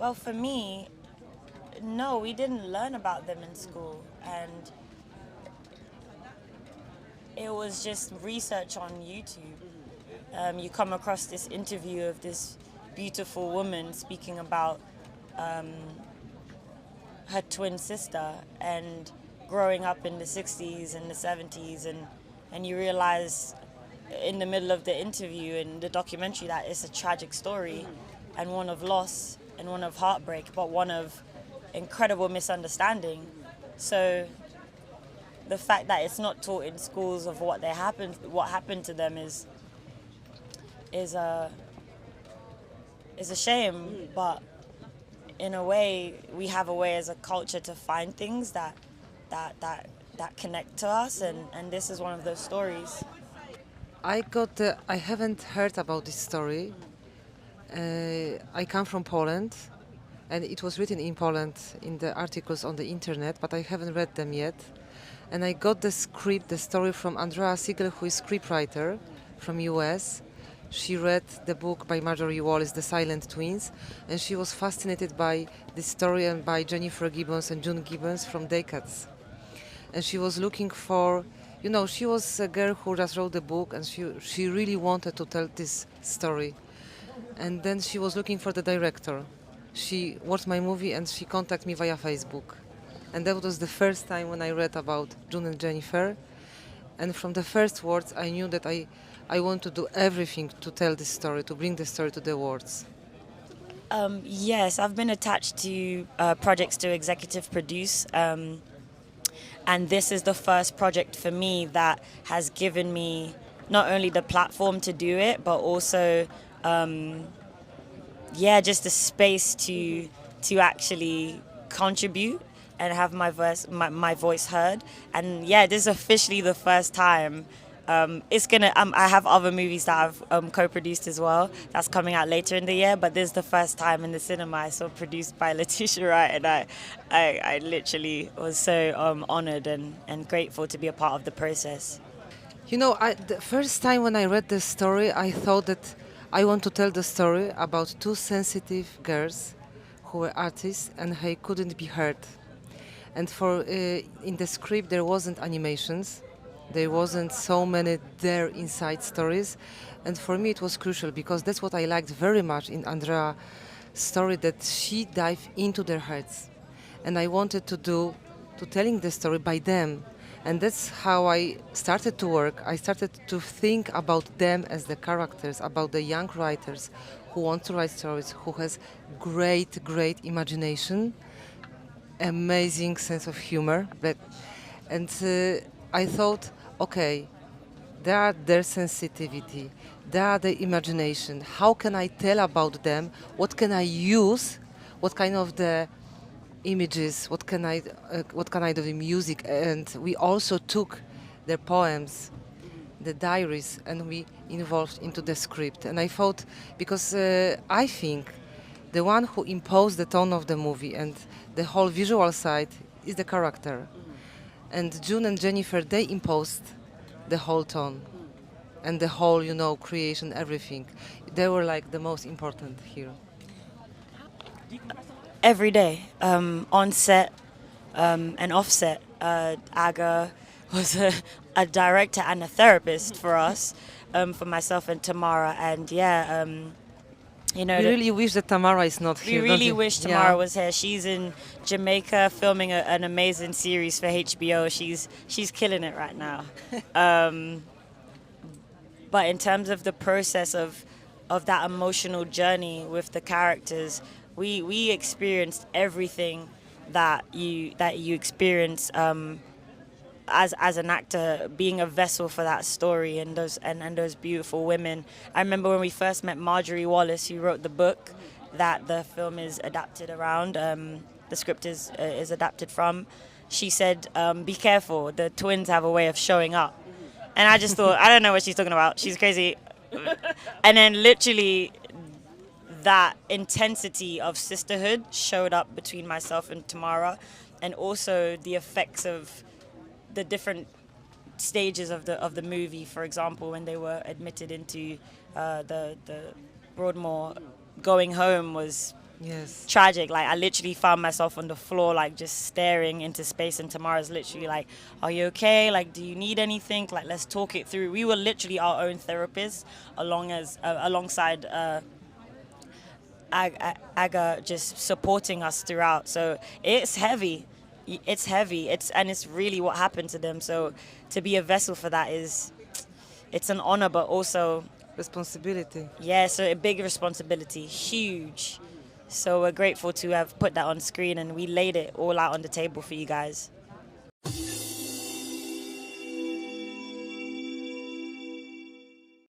Well, for me, no, we didn't learn about them in school, and it was just research on YouTube. You come across this interview of this beautiful woman speaking about her twin sister and growing up in the 60s and the 70s, and you realize in the middle of the interview and the documentary that it's a tragic story and one of loss and one of heartbreak, but one of incredible misunderstanding. So the fact that it's not taught in schools of what happened to them is a shame. But in a way, we have a way as a culture to find things that connect to us, and this is one of those stories. I haven't heard about this story. I come from Poland, and it was written in Poland in the articles on the internet, but I haven't read them yet. And I got the story from Andrea Siegel, who is scriptwriter from US. She read the book by Marjorie Wallace, The Silent Twins, and she was fascinated by this story and by Jennifer Gibbons and June Gibbons from Decades. And she was looking for, she was a girl who just wrote the book, and she really wanted to tell this story. And then she was looking for the director. She watched my movie and she contacted me via Facebook. And that was the first time when I read about June and Jennifer. And from the first words, I knew that I want to do everything to tell this story, to bring the story to the words. Yes, I've been attached to projects to executive produce, and this is the first project for me that has given me not only the platform to do it, but also, just the space to actually contribute and have my voice heard. And yeah, this is officially the first time. It's gonna. I have other movies that I've co-produced as well. That's coming out later in the year. But this is the first time in the cinema I saw produced by Letitia Wright, and I literally was so honored and grateful to be a part of the process. The first time when I read this story, I thought that I want to tell the story about two sensitive girls who were artists and they couldn't be heard. And in the script there wasn't animations, there wasn't so many there inside stories, and for me it was crucial because that's what I liked very much in Andrea's story, that she dived into their hearts, and I wanted to telling the story by them, and that's how I started to work. I started to think about them as the characters, about the young writers who want to write stories, who has great imagination, amazing sense of humor, and I thought, okay, there are their sensitivity, there are the imagination. How can I tell about them? What can I use? What kind of the images? What can I do the music? And we also took their poems, the diaries, and we involved into the script. And I thought, because I think the one who imposed the tone of the movie and the whole visual side is the character. And June and Jennifer, they imposed the whole tone and the whole, creation, everything. They were like the most important here. Every day, on set and off set, Aga was a director and a therapist for us, for myself and Tamara, and We really wish that Tamara is not we here. really don't we? wish Tamara was here. She's in Jamaica filming an amazing series for HBO. She's killing it right now. But in terms of the process of that emotional journey with the characters, we experienced everything that you experience as an actor, being a vessel for that story and those beautiful women. I remember when we first met Marjorie Wallace, who wrote the book that the film is adapted around. The script is adapted from. She said, "Be careful. The twins have a way of showing up." And I just thought, I don't know what she's talking about. She's crazy. And then literally that intensity of sisterhood showed up between myself and Tamara, and also the effects of the different stages of the movie. For example, when they were admitted into the Broadmoor, going home was Yes. tragic. Like I literally found myself on the floor, like just staring into space, and Tamara's literally like, "Are you okay? Like, do you need anything? Like, let's talk it through." We were literally our own therapists, alongside Aga, just supporting us throughout. So it's heavy. It's heavy. It's really what happened to them. So to be a vessel for that it's an honor, but also, Responsibility. yeah, so a big responsibility, huge. So we're grateful to have put that on screen, and we laid it all out on the table for you guys.